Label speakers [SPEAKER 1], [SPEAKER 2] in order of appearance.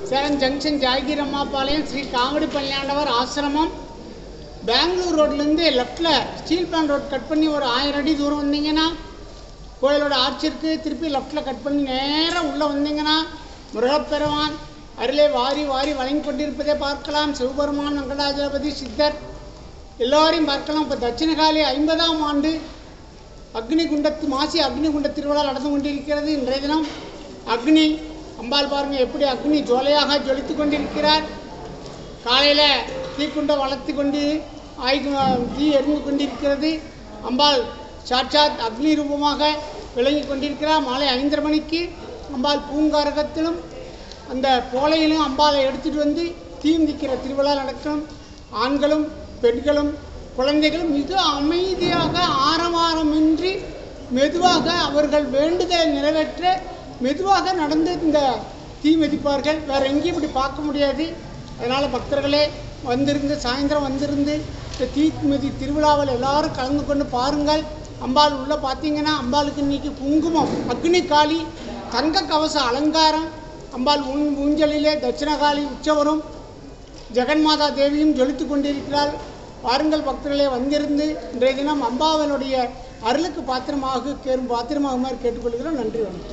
[SPEAKER 1] Salem junction Zakir Ammapalayam Sri comedy பள்ளியாண்டவர் ஆசிரமம். பெங்களூர் ரோட்லேருந்து லெஃப்டில் ஸ்டீல் பிளான் ரோட் கட் பண்ணி ஒரு 1000 அடி தூரம் வந்தீங்கன்னா கோயிலோட ஆர்ச்சிற்கு திருப்பி லெஃப்டில் கட் பண்ணி நேராக உள்ளே வந்தீங்கன்னா முருகப்பெருமான் அருளே வாரி வாரி வழங்கி கொண்டிருப்பதை பார்க்கலாம். சிவபெருமான் வெங்கடாஜலபதி சித்தர் எல்லோரையும் பார்க்கலாம். இப்போ தட்சிணகாலி 50ஆம் ஆண்டு அக்னிகுண்டத்து மாசி அக்னிகுண்ட திருவிழா நடந்து கொண்டிருக்கிறது. இன்றைய தினம் அக்னி அம்பாள் பாருங்கள் எப்படி அக்னி ஜோலையாக ஜொலித்து கொண்டிருக்கிறார். காலையில் தீக்குண்டை வளர்த்து கொண்டு தீ எரிந்து கொண்டிருக்கிறது. அம்பாள் சாட்சாத் அக்னி ரூபமாக விளங்கி கொண்டிருக்கிறார். மாலை 5:30 மணிக்கு அம்பாள் பூங்காரகத்திலும் அந்த போலையிலும் அம்பாளை எடுத்துகிட்டு வந்து தீந்திக்கிற திருவிழா நடக்கும். ஆண்களும் பெண்களும் குழந்தைகளும் மிக அமைதியாக ஆரவாரமின்றி மெதுவாக அவர்கள் வேண்டுதலை நிறைவேற்ற மெதுவாக நடந்து இந்த தீ மிதிப்பார்கள். வேறு எங்கேயும் இப்படி பார்க்க முடியாது. அதனால் பக்தர்களே வந்திருந்து சாயந்தரம் வந்திருந்து இந்த தீ மிதி திருவிழாவில் எல்லாரும் கலந்து கொண்டு பாருங்கள். அம்பாள் உள்ளே பார்த்தீங்கன்னா அம்பாளுக்கு இன்றைக்கி குங்குமம் அக்னி காளி தங்க கவச அலங்காரம். அம்பாள் ஊஞ்சலிலே தட்சிணகாளி உற்சவரும் ஜெகன்மாதா தேவியும் ஜொலித்து கொண்டிருக்கிறாள். பாருங்கள் பக்தர்களே வந்திருந்து இன்றைய தினம் அம்பாவனுடைய அருளுக்கு பாத்திரமாகுமாறு கேட்டுக்கொள்கிறோம். நன்றி வணக்கம்.